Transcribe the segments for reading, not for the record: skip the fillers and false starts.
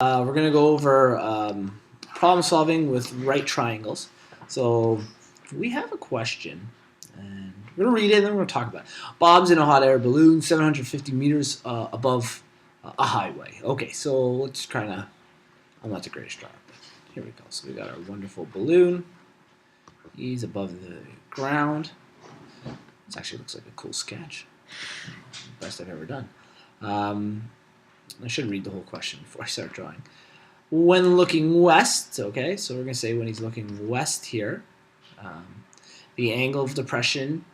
We're going to go over problem solving with right triangles. So we have a question, and we're going to read it and then we're going to talk about it. Bob's in a hot air balloon 750 meters above a highway. Okay, so let's kind of, I'm not the greatest driver, but here we go. So we got our wonderful balloon. He's above the ground. This actually looks like a cool sketch. Best I've ever done. I should read the whole question before I start drawing. When looking west, okay, so we're going to say when he's looking west here, the angle of depression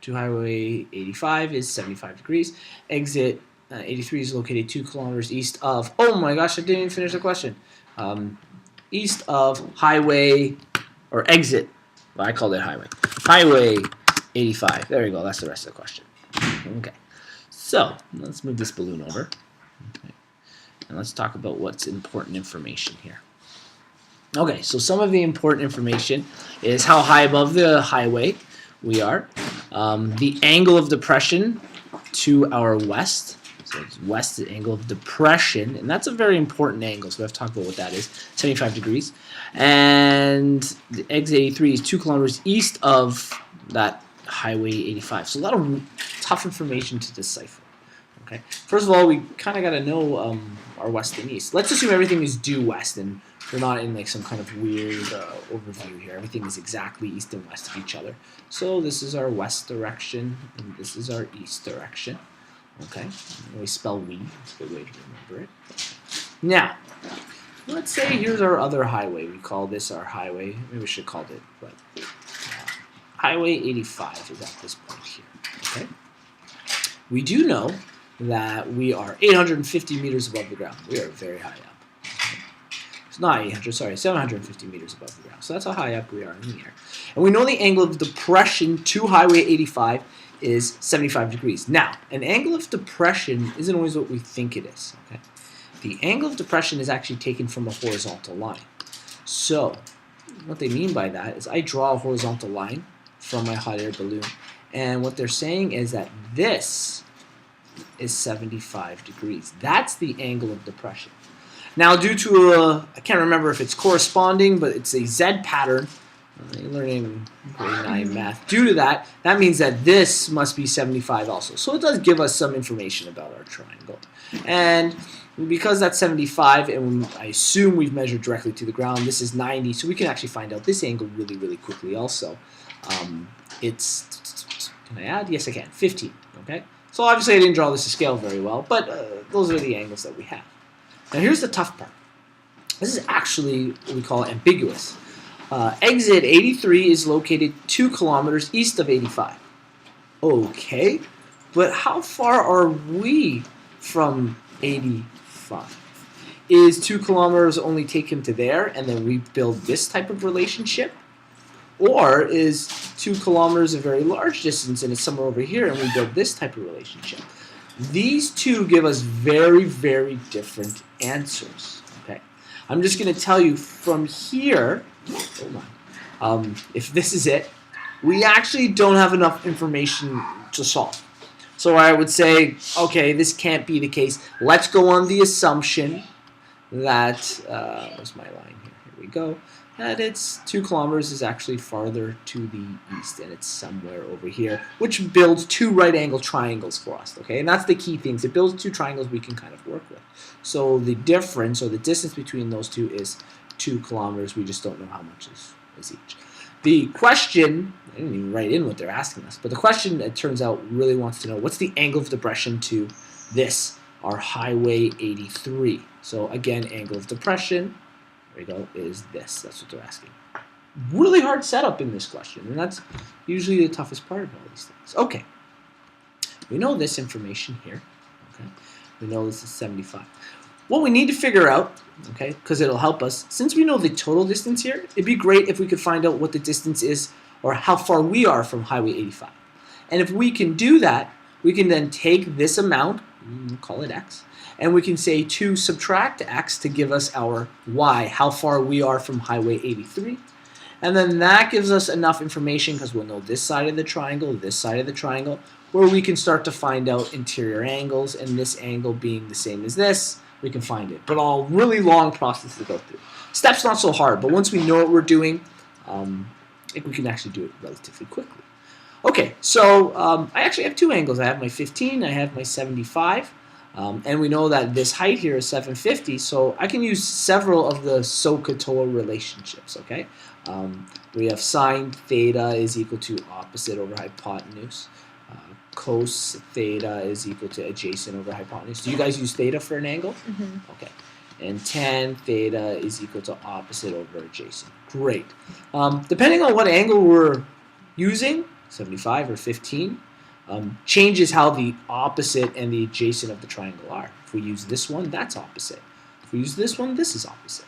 to Highway 85 is 75 degrees. Exit 83 is located 2 kilometers east of, oh my gosh, I didn't even finish the question. East of Highway, or exit, well, I called it Highway. Highway 85. There we go, that's the rest of the question. Okay, so let's move this balloon over. Okay. And let's talk about what's important information here. Okay, so some of the important information is how high above the highway we are, the angle of depression to our west. So it's west, the angle of depression, and that's a very important angle, so we have to talk about what that is, 75 degrees. And the exit 83 is 2 kilometers east of that Highway 85. So a lot of tough information to decipher. Okay. First of all, we kind of got to know our west and east. Let's assume everything is due west, and we're not in like some kind of weird overview here. Everything is exactly east and west of each other. So this is our west direction, and this is our east direction. Okay. We spell we. It's a good way to remember it. Now, let's say here's our other highway. We call this our highway. Maybe we should call it, but Highway 85 is at this point here. Okay. We do know that we are 850 meters above the ground. We are very high up. It's not 800, sorry, 750 meters above the ground. So that's how high up we are in the air. And we know the angle of depression to Highway 85 is 75 degrees. Now, an angle of depression isn't always what we think it is. Okay? The angle of depression is actually taken from a horizontal line. So what they mean by that is I draw a horizontal line from my hot air balloon. And what they're saying is that this is 75 degrees. That's the angle of depression. Now, due to I can't remember if it's corresponding, but it's a Z pattern. You're learning grade 9 math. Due to that, that means that this must be 75 also. So it does give us some information about our triangle. And because that's 75, and I assume we've measured directly to the ground, this is 90, so we can actually find out this angle really, really quickly also. It's, can I add? Yes, I can. 15, okay? So obviously I didn't draw this to scale very well, but those are the angles that we have. Now here's the tough part. This is actually what we call ambiguous. Exit 83 is located 2 kilometers east of 85. Okay, but how far are we from 85? Is 2 kilometers only take him to there and then we build this type of relationship? Or is 2 kilometers a very large distance and it's somewhere over here and we build this type of relationship? These two give us very, very different answers. Okay, I'm just going to tell you from here, hold on, if this is it, we actually don't have enough information to solve. So I would say, okay, this can't be the case. Let's go on the assumption that, where's my line here? Here we go. That it's 2 kilometers is actually farther to the east, and it's somewhere over here, which builds 2 right-angle triangles for us, okay? And that's the key things. It builds 2 triangles we can kind of work with. So the difference, or the distance between those two is 2 kilometers. We just don't know how much is each. The question, I didn't even write in what they're asking us, but the question, it turns out, really wants to know, what's the angle of depression to this, our Highway 83? So again, angle of depression, there we go, is this. That's what they're asking. Really hard setup in this question, and that's usually the toughest part of all these things. Okay, we know this information here. Okay, we know this is 75. What we need to figure out, okay, because it'll help us, since we know the total distance here, it'd be great if we could find out what the distance is or how far we are from Highway 85. And if we can do that, we can then take this amount, we'll call it x, and we can say to subtract x to give us our y, how far we are from Highway 83. And then that gives us enough information, because we'll know this side of the triangle, this side of the triangle, where we can start to find out interior angles, and this angle being the same as this, we can find it. But all really long process to go through. Steps not so hard, but once we know what we're doing, I think we can actually do it relatively quickly. Okay, so I actually have two angles. I have my 15, I have my 75. And we know that this height here is 750, so I can use several of the SOHCAHTOA relationships, okay? We have sine theta is equal to opposite over hypotenuse. Cos theta is equal to adjacent over hypotenuse. Do you guys use theta for an angle? Mm-hmm. Okay. And tan theta is equal to opposite over adjacent. Great. Depending on what angle we're using, 75 or 15, changes how the opposite and the adjacent of the triangle are. If we use this one, that's opposite. If we use this one, this is opposite.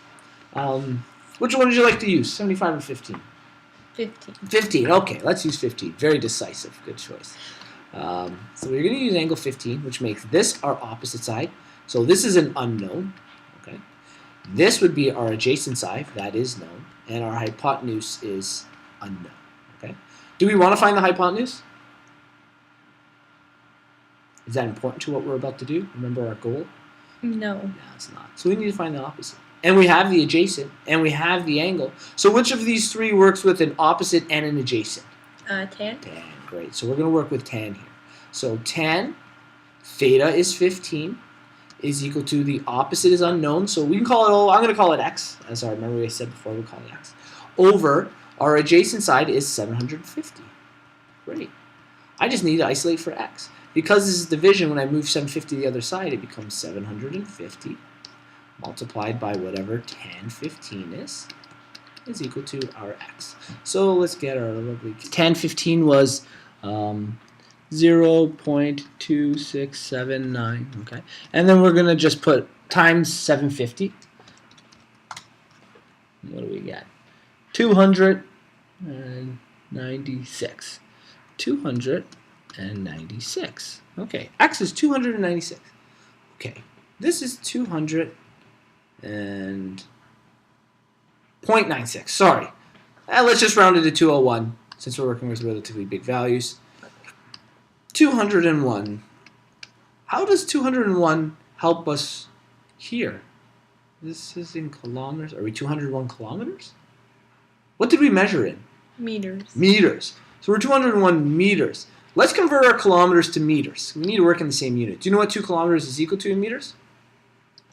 Which one would you like to use, 75 or 15? 15. 15, okay, let's use 15. Very decisive, good choice. So we're going to use angle 15, which makes this our opposite side. So this is an unknown, okay? This would be our adjacent side, that is known, and our hypotenuse is unknown, okay? Do we want to find the hypotenuse? Is that important to what we're about to do? Remember our goal? No. No, it's not. So we need to find the opposite. And we have the adjacent, and we have the angle. So which of these three works with an opposite and an adjacent? Tan. Tan, great. So we're going to work with tan here. So tan, theta is 15, is equal to the opposite is unknown. So we can call it, I'm going to call it x, as I remember I said before, we'll call it x, over our adjacent side is 750. Great. I just need to isolate for x. Because this is division, when I move 750 to the other side, it becomes 750 multiplied by whatever tan 15 is equal to our x. So let's get our lovely... Tan 15 was 0.2679, okay? And then we're going to just put times 750. What do we get? 296. 296. Okay, x is 296. Okay, this is 0.96. Sorry. Let's just round it to 201 since we're working with relatively big values. 201. How does 201 help us here? This is in kilometers. Are we 201 kilometers? What did we measure in? Meters. Meters. So we're 201 meters. Let's convert our kilometers to meters. We need to work in the same unit. Do you know what 2 kilometers is equal to in meters?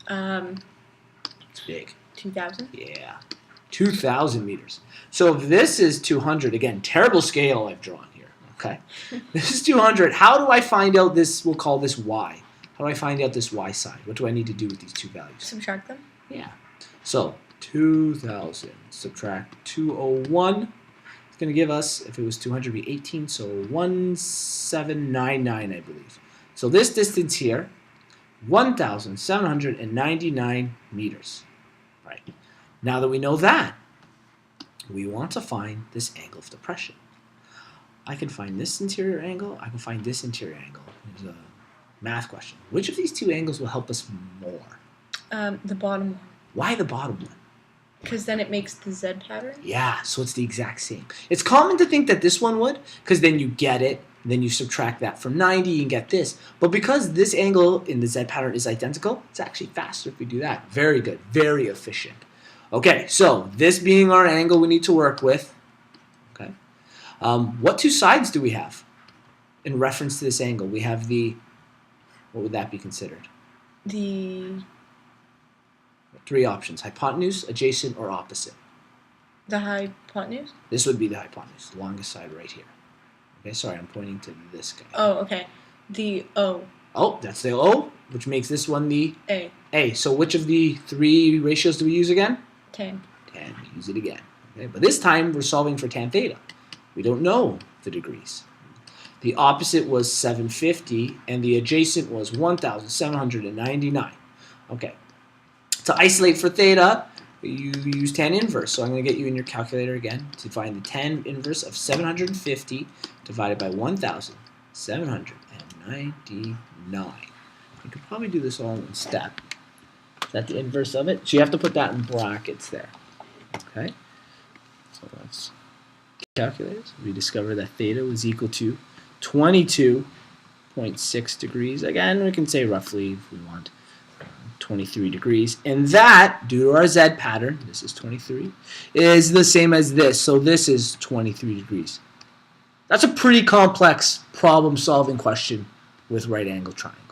It's big. 2,000? Yeah. 2,000 meters. So if this is 200, again, terrible scale I've drawn here, okay? This is 200. How do I find out this, we'll call this y. How do I find out this y side? What do I need to do with these two values? Subtract them? Yeah. So 2,000 subtract 201. It's going to give us, if it was 200, it'd be 18, so 1799, I believe. So this distance here, 1,799 meters. Right. Now that we know that, we want to find this angle of depression. I can find this interior angle. I can find this interior angle. There's a math question. Which of these two angles will help us more? The bottom one. Why the bottom one? Because then it makes the Z pattern? Yeah, so it's the exact same. It's common to think that this one would, because then you get it, then you subtract that from 90 and get this. But because this angle in the Z pattern is identical, it's actually faster if we do that. Very good, very efficient. Okay, so this being our angle we need to work with. Okay, what two sides do we have in reference to this angle? We have the, what would that be considered? The 3 options: hypotenuse, adjacent, or opposite. hypotenuse? This would be the hypotenuse, the longest side right here. Okay, sorry, I'm pointing to this guy. Oh, okay. The O. Oh, that's the O, which makes this one the A. A. So which of the 3 ratios do we use again? Tan. Tan. Use it again. Okay, but this time we're solving for tan theta. We don't know the degrees. The opposite was 750, and the adjacent was 1,799. Okay. To isolate for theta, you use tan inverse. So I'm going to get you in your calculator again to find the tan inverse of 750 divided by 1,799. You could probably do this all in step. Is that the inverse of it? So you have to put that in brackets there. Okay? So let's calculate. We discovered that theta was equal to 22.6 degrees. Again, we can say roughly if we want. 23 degrees. And that, due to our Z pattern, this is 23, is the same as this. So this is 23 degrees. That's a pretty complex problem-solving question with right-angled triangles.